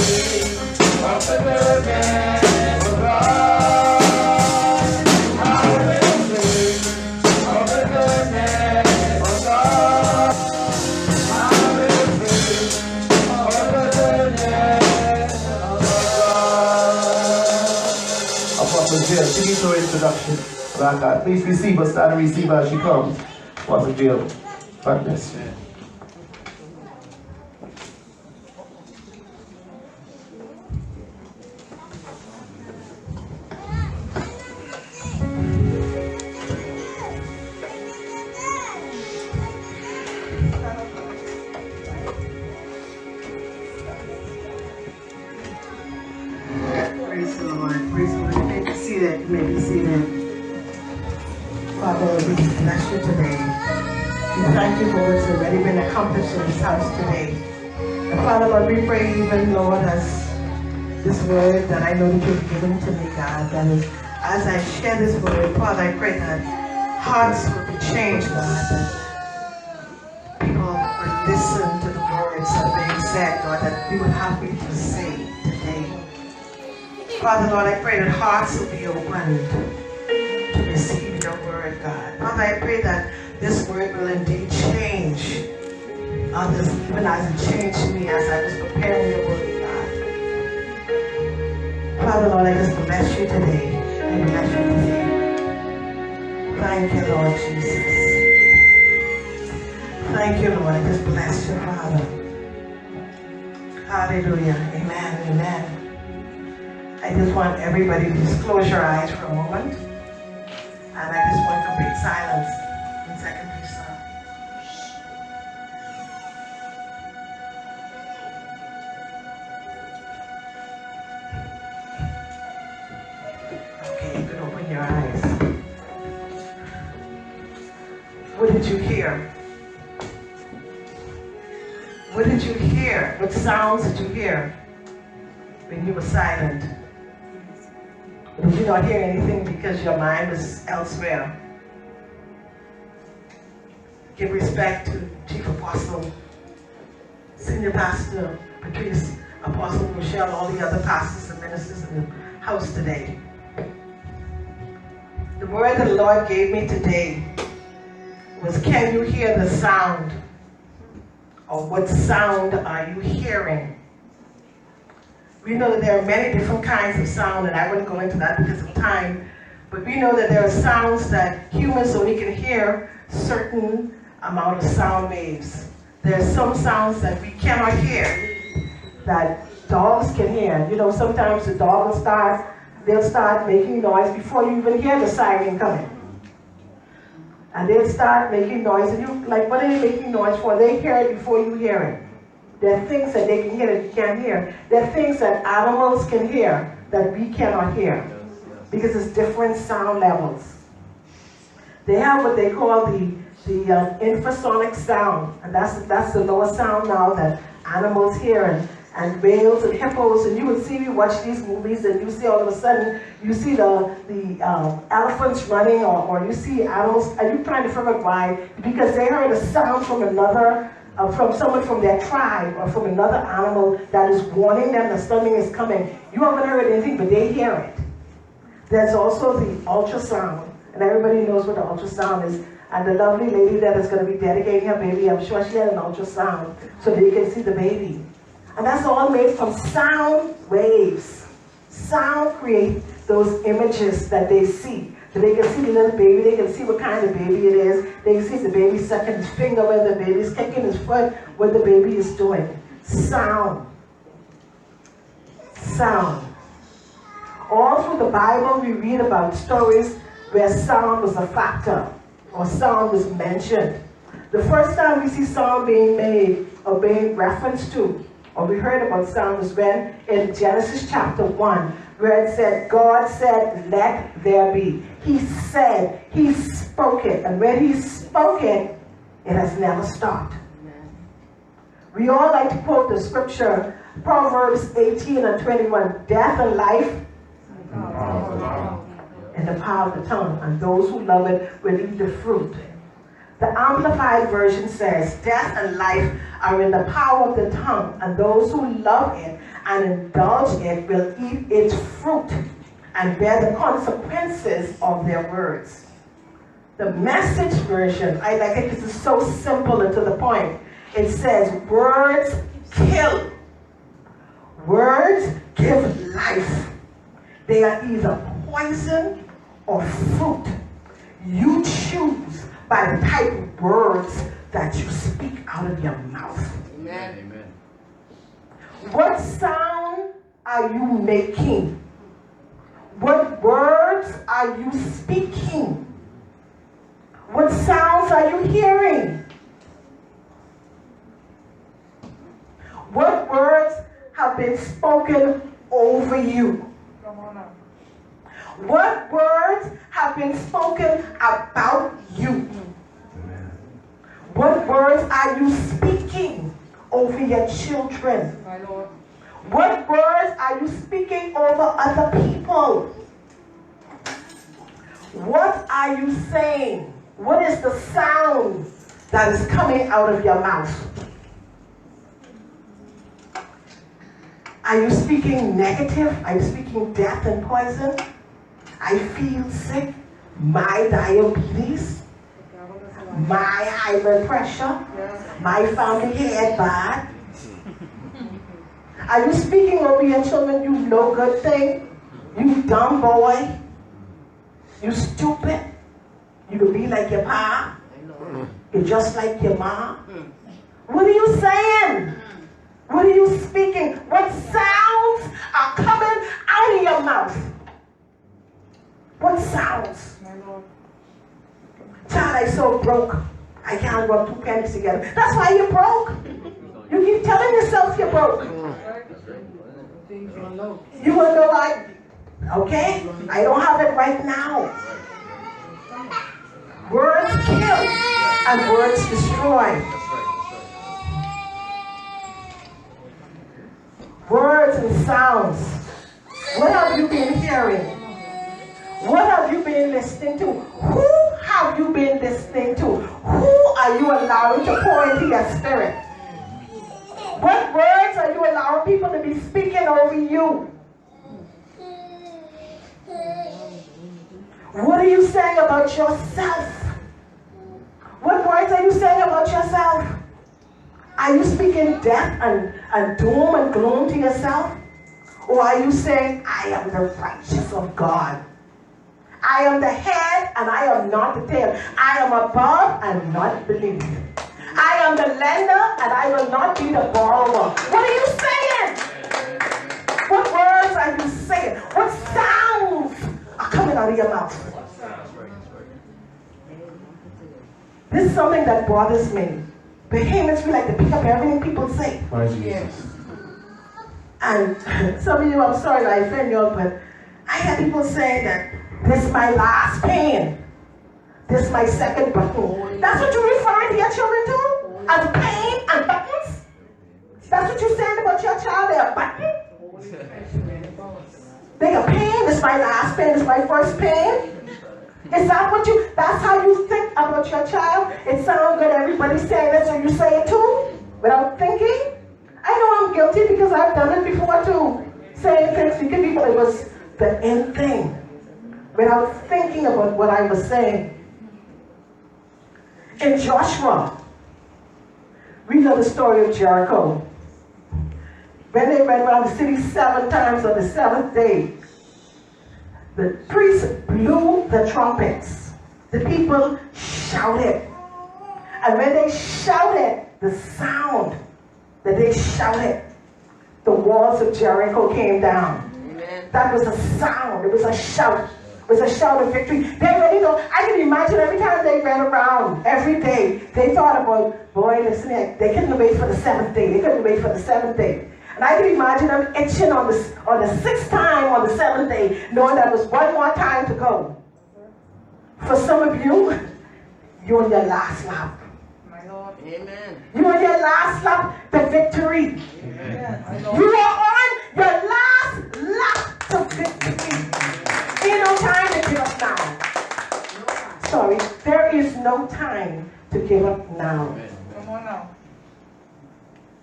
of the goodness of God. I will sing of the goodness of God. I will sing of the goodness of God. Apostle Jill, she needs her introduction. God, please receive her, stand and receive her as she comes. Apostle Jill, God bless you. Praise the Lord. Praise the Lord. You may be seated. You may be seated. Father, we bless you today. We thank you for what's already been accomplished in this house today. And Father, Lord, we pray even, Lord, as this word that I know that you've given to me, God, that is, as I share this word, Father, I pray that hearts will be changed, God, that people will listen to the words that are being said, Lord, that we will have me to say today. Father, Lord, I pray that hearts will be opened to receive your word, God. Father, I pray that this word will indeed change others, even as it changed me as I was preparing your word, God. Father, Lord, I just bless you today. I bless you today. Thank you, Lord Jesus. Thank you, Lord. I just bless you, Father. Hallelujah. Amen. Amen. I just want everybody to just close your eyes for a moment. And I just want complete silence. 1 second, please, sir. Okay, you can open your eyes. What did you hear? What did you hear? What sounds did you hear when you were silent? Did you not hear anything because your mind was elsewhere? Give respect to Chief Apostle, Senior Pastor Patrice, Apostle Michelle, all the other pastors and ministers in the house today. The word that the Lord gave me today was, can you hear the sound? Or what sound are you hearing? We know that there are many different kinds of sound, and I wouldn't go into that because of time, but we know that there are sounds that humans only can hear certain amount of sound waves. There are some sounds that we cannot hear, that dogs can hear. You know, sometimes the dog will they'll start making noise before you even hear the siren coming. And they'll start making noise, and you like, what are they making noise for? They hear it before you hear it. There are things that they can hear that you can't hear. There are things that animals can hear that we cannot hear, because it's different sound levels. They have what they call the infrasonic sound, and that's the lower sound now that animals hear, and whales and hippos, and you would see, you watch these movies, and you see all of a sudden, you see the elephants running, or you see animals, and you're trying to figure out why, because they heard a sound from another, from someone from their tribe, or from another animal that is warning them that something is coming. You haven't heard anything, but they hear it. There's also the ultrasound, and everybody knows what the ultrasound is. And the lovely lady that is going to be dedicating her baby, I'm sure she had an ultrasound so that you can see the baby. And that's all made from sound waves. Sound creates those images that they see. So they can see the little baby, they can see what kind of baby it is, they can see the baby sucking his finger when the baby is kicking his foot, what the baby is doing. Sound. Sound. All through the Bible we read about stories where sound was a factor, or sound was mentioned. The first time we see sound being made or being referenced to, or we heard about sound, was when in Genesis chapter 1, where it said, God said, let there be. He said, he spoke it, and when he spoke it, it has never stopped. We all like to quote the scripture, Proverbs 18:21, death and life in the power of the tongue, and those who love it will eat the fruit. The Amplified Version says, death and life are in the power of the tongue, and those who love it and indulge it will eat its fruit and bear the consequences of their words. The Message version, I like it because it's so simple and to the point. It says, words kill. Words give life. They are either poison or fruit. You choose by the type of words that you speak out of your mouth. Amen. Amen. What sound are you making? What words are you speaking? What sounds are you hearing? What words have been spoken over you? What words have been spoken about you? What words are you speaking over your children? What words are you speaking over other people? What are you saying? What is the sound that is coming out of your mouth? Are you speaking negative? Are you speaking death and poison? I feel sick. My diabetes. My high blood pressure. My family had bad. Are you speaking over your children? You no good thing. You dumb boy. You stupid. You could be like your pa. You're just like your mom. What are you saying? What are you speaking? What sounds are coming out of your mouth? What sounds? Child, I so broke. I can't rub 2 pennies together. That's why you're broke. You keep telling yourself you're broke. You will know like, okay, I don't have it right now. Words kill and words destroy. Words and sounds. What have you been hearing? What have you been listening to? Who have you been listening to? Who are you allowing to pour into your spirit? What words are you allowing people to be speaking over you? What are you saying about yourself? What words are you saying about yourself? Are you speaking death and doom and gloom to yourself? Or are you saying, I am the righteous of God? I am the head and I am not the tail. I am above and not beneath. I am the lender and I will not be the borrower. What are you saying? What words are you saying? What sounds are coming out of your mouth? This is something that bothers me. Behemoths, we like to pick up everything people say. Yes. And some of you, I'm sorry I offend you all, but I hear people saying that this is my last pain. This is my second button. That's what you're referring to your children to? As pain and buttons? That's what you're saying about your child? They're a button? They're a pain. This is my last pain. This is my first pain. Is that what that's how you think about your child? It sounds good, everybody's saying it, so you say it too? Without thinking? I know I'm guilty because I've done it before too. Saying things to people, it was the end thing. Without thinking about what I was saying. In Joshua, we know the story of Jericho. When they went around the city 7 times on the 7th day, the priests blew the trumpets. The people shouted. And when they shouted, the sound that they shouted, the walls of Jericho came down. Amen. That was a sound. It was a shout. It was a shout of victory. They really know. I can imagine every time they ran around, every day, they thought about, boy, listen here, they couldn't wait for the 7th day. They couldn't wait for the 7th day. And I can imagine them itching on the 6th time on the 7th day, knowing that was one more time to go. For some of you, you're on your last lap. My Lord. Amen. You're on your last lap to victory. Amen. You are on your last lap to victory. Ain't no time to give up now. Sorry, there is no time to give up now. Come on now.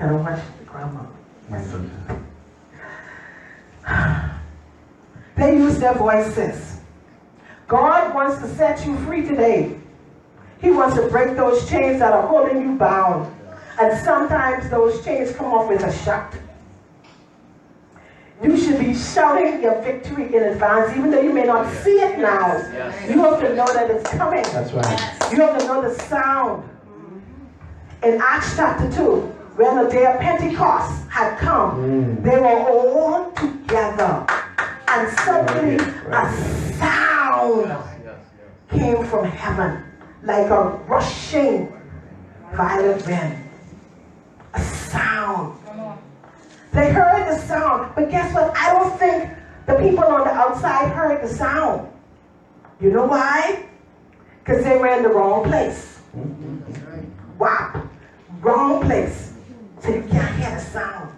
Gotta watch the grandma. They use their voices. God wants to set you free today. He wants to break those chains that are holding you bound. And sometimes those chains come off with a shout. You should be shouting your victory in advance, even though you may not see it now. You have to know that it's coming. That's right. You have to know the sound. In Acts chapter 2, when the day of Pentecost had come, they were all together. And suddenly a sound came from heaven, like a rushing violent wind. A sound. They heard the sound, but guess what? I don't think the people on the outside heard the sound. You know why? Because they were in the wrong place. Wow. Wrong place. So you can't hear the sound.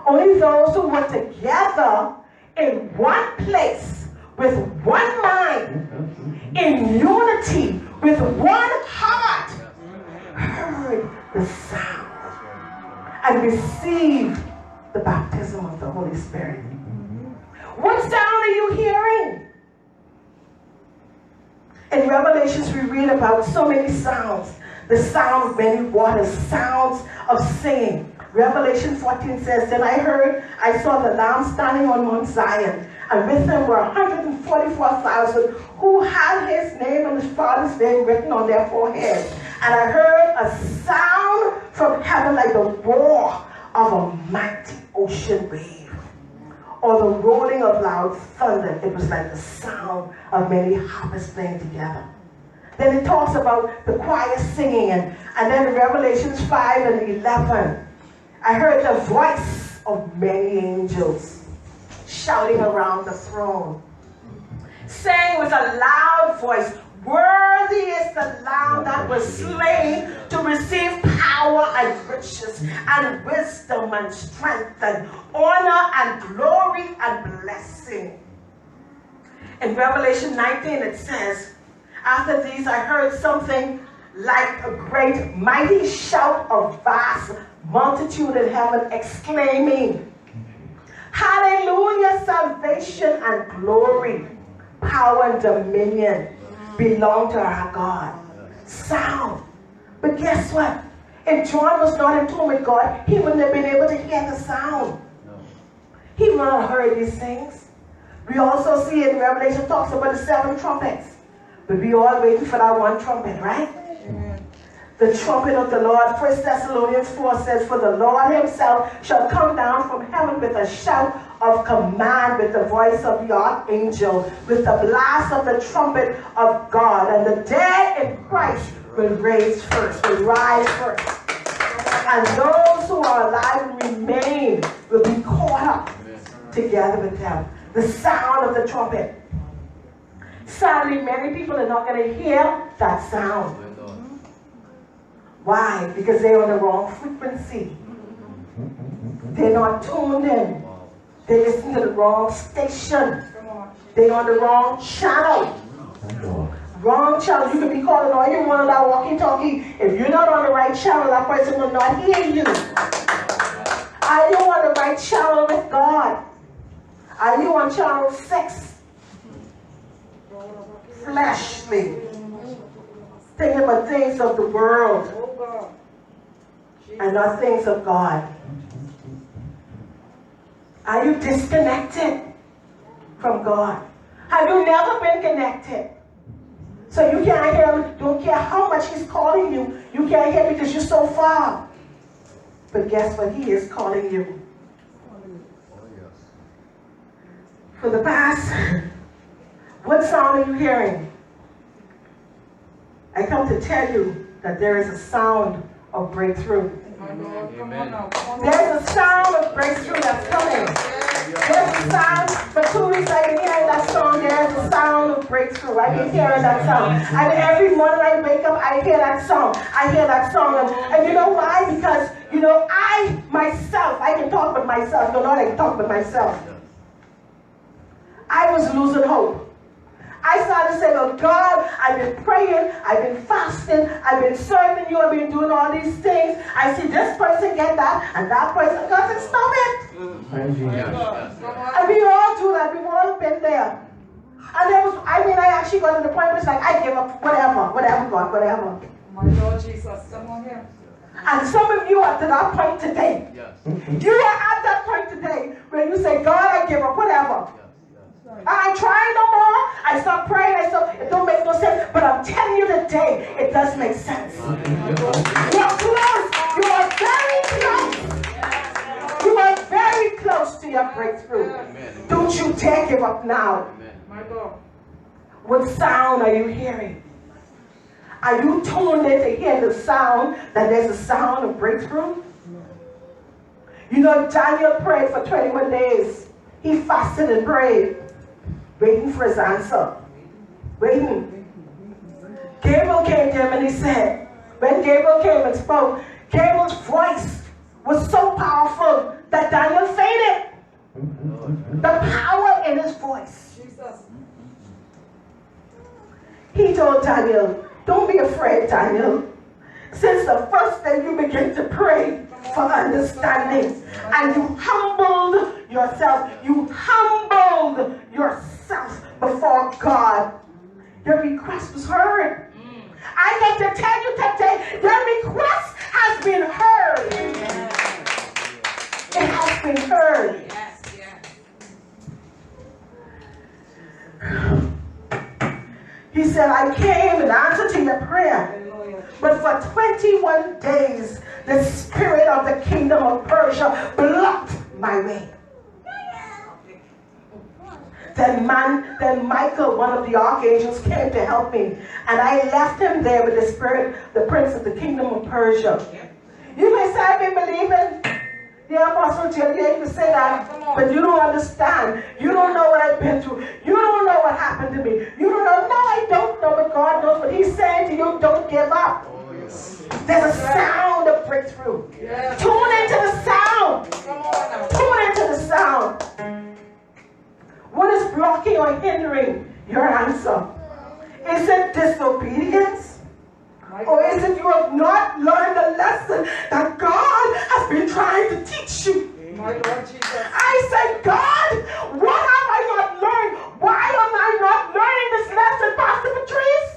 Only those who were together in one place, with one mind, in unity, with one heart, heard the sound and received the baptism of the Holy Spirit. What sound are you hearing? In Revelations we read about so many sounds. The sound of many waters, sounds of singing. Revelation 14 says, Then I saw the Lamb standing on Mount Zion, and with him were 144,000 who had his name and his father's name written on their foreheads. And I heard a sound from heaven like the roar of a mighty ocean wave, or the rolling of loud thunder. It was like the sound of many harpists playing together. Then it talks about the choir singing, and then in Revelations 5 and 11, I heard the voice of many angels shouting around the throne, saying with a loud voice, Worthy is the Lamb that was slain to receive power and riches and wisdom and strength and honor and glory and blessing. In Revelation 19 it says, After these I heard something like a great mighty shout of vast multitude in heaven exclaiming, Hallelujah, salvation and glory, power and dominion belong to our God. Sound. But guess what? If John was not in tune with God, he wouldn't have been able to hear the sound. He would not have heard these things. We also see in Revelation talks about the 7 trumpets. But we all waiting for that one trumpet, right? The trumpet of the Lord. 1 Thessalonians 4 says, For the Lord himself shall come down from heaven with a shout of command, with the voice of the archangel, with the blast of the trumpet of God. And the dead in Christ will rise first. And those who are alive and remain will be caught up together with them. The sound of the trumpet. Sadly, many people are not going to hear that sound. Why? Because they're on the wrong frequency. They're not tuned in. They listen to the wrong station. They're on the wrong channel. Wrong channel. You can be calling all you want on that walkie-talkie. If you're not on the right channel, that person will not hear you. Are you on the right channel with God? Are you on channel 6? Fleshly. Thinking about things of the world and not things of God. Are you disconnected from God? Have you never been connected? So you can't hear him, don't care how much he's calling you. You can't hear because you're so far. But guess what? He is calling you. For the past, what sound are you hearing? I come to tell you that there is a sound of breakthrough. Amen. There's a sound of breakthrough that's coming. There's a sound. For 2 weeks I've been hearing that song. There's a sound of breakthrough. I've been hearing that song. And every morning I wake up, I hear that song. I hear that song. And you know why? Because, I myself, I can talk with myself. You know, I can talk with myself. I was losing hope. I started saying, oh God, I've been praying, I've been fasting, I've been serving you, I've been doing all these things. I see this person get that, and that person. God said, stop it. And we all do that. We've all been there. And there was, I actually got to the point where it's like, I give up, whatever, God, whatever. My Lord Jesus, come on here. And some of you are to that point today. Yes. You are at that point today where you say, God, I give up, whatever. I ain't trying no more. I stop praying. It don't make no sense. But I'm telling you today, it does make sense. You're close. You are very close. You are very close to your breakthrough. Don't you dare give up now. My God. What sound are you hearing? Are you tuned in to hear the sound that there's a sound of breakthrough? You know, Daniel prayed for 21 days. He fasted and prayed, waiting for his answer. Waiting. Gabriel came to him and he said, when Gabriel came and spoke, Gabriel's voice was so powerful that Daniel fainted. The power in his voice. He told Daniel, don't be afraid, Daniel. Since the first day you begin to pray for understanding, and you humbled yourself before God, your request was heard. I get to tell you today, your request has been heard. It has been heard. He said, I came in answer to your prayer. But for 21 days, the spirit of the kingdom of Persia blocked my way. Then Michael, one of the archangels, came to help me. And I left him there with the spirit, the prince of the kingdom of Persia. You may say, I've been believing. Yeah, Apostle Gillian, you say that, but you don't understand. You don't know what I've been through. You don't know what happened to me. You don't know. No, I don't know, but God knows. But He's saying to you, don't give up. There's a sound of breakthrough. Tune into the sound. Tune into the sound. What is blocking or hindering your answer? Is it disobedience? Or is it you have not learned the lesson that God has been trying to teach you? My Lord Jesus. I said, God, what have I not learned? Why am I not learning this lesson, Pastor Patrice?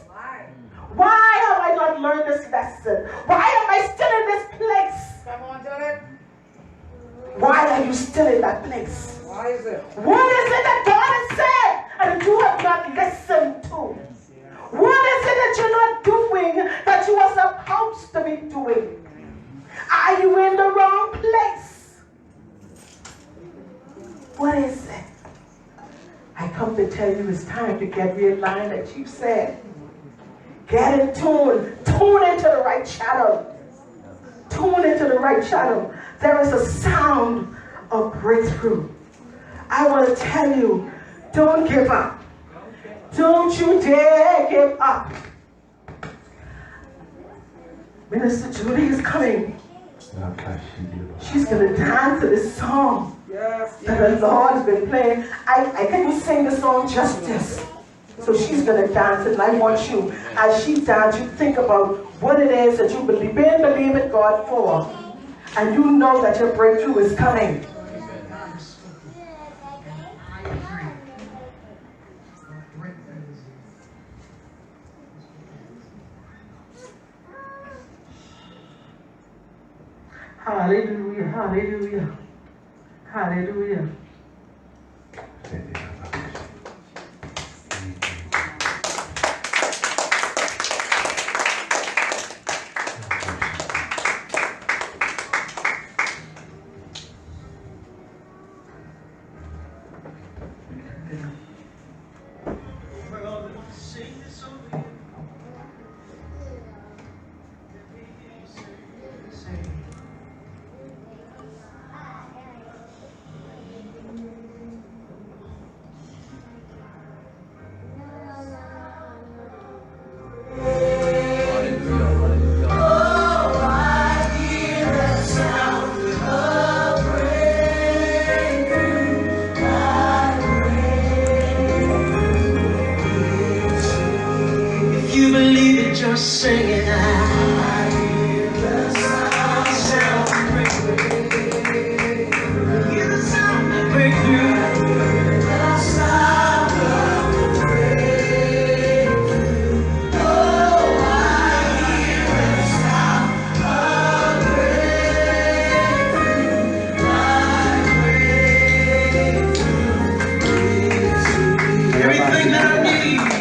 Why have I not learned this lesson? Why am I still in this place? Come on, Janet. Why are you still in that place? Why is it? What is it that God has said and you have not listened to? What is it that you're not doing that you are supposed to be doing? Are you in the wrong place? What is it? I come to tell you it's time to get realigned, that you said. Get in tune. Tune into the right channel. Tune into the right channel. There is a sound of breakthrough. I want to tell you, don't give up. Don't you dare give up. Minister Judy is coming. She's going to dance to this song that the Lord has been playing. I couldn't sing the song justice. So she's going to dance it, and I want you, as she dances, you think about what it is that you've been believing God for. And you know that your breakthrough is coming. Hallelujah, hallelujah, hallelujah. Everything that I need.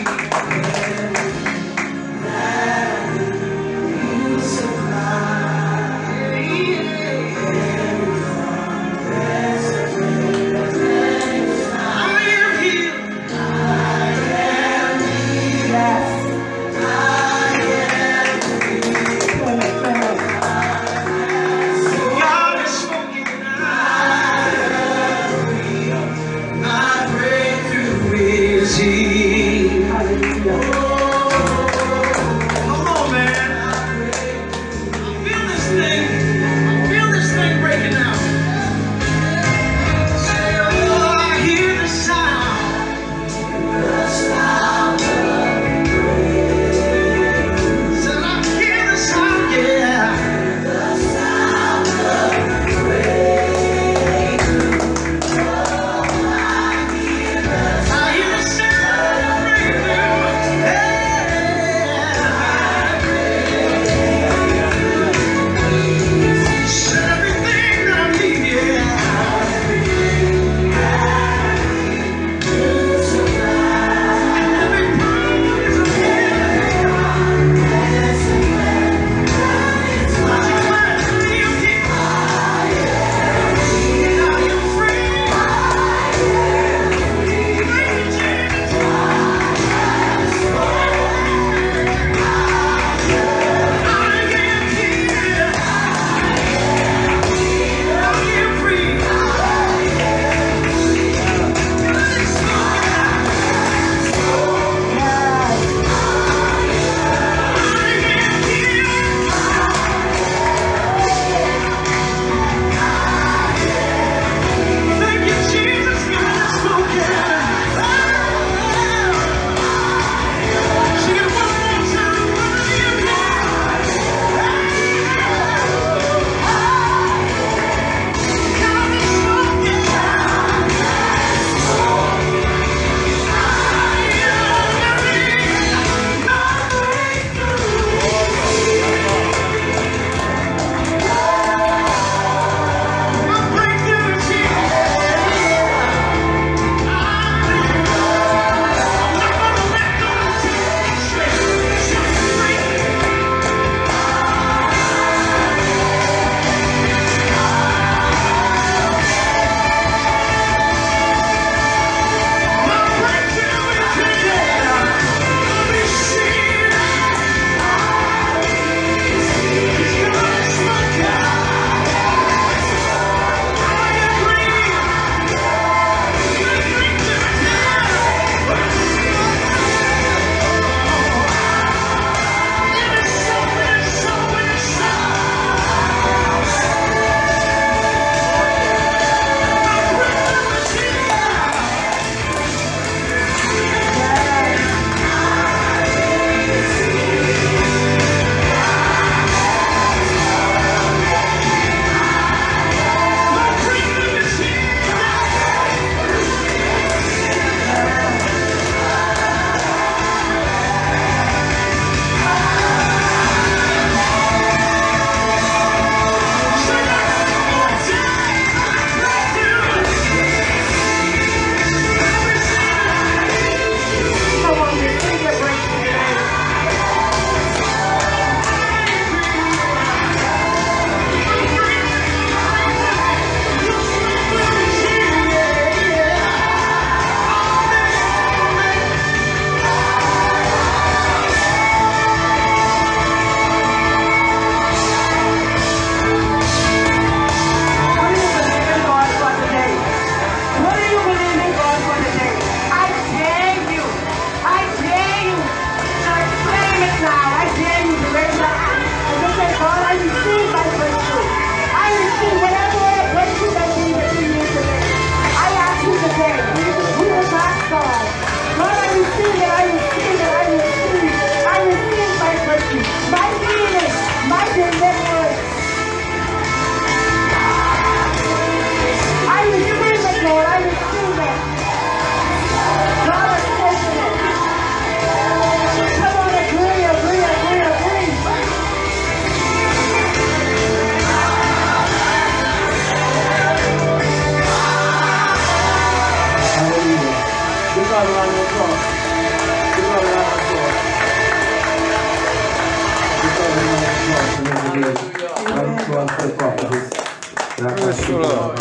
Bless you, Lord.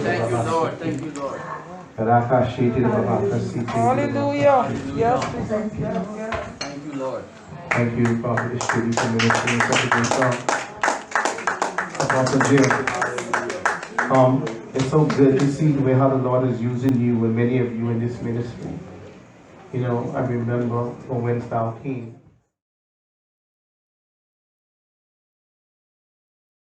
Thank you, Lord. Thank you, Lord. Hallelujah. Yes, Jesus. Yes, yes. Thank you, Lord. Thank you, Prophet Shitty, for ministering such a great song. Apostle Jim, it's so good to see the way how the Lord is using you and many of you in this ministry. You know, I remember when Wednesday came.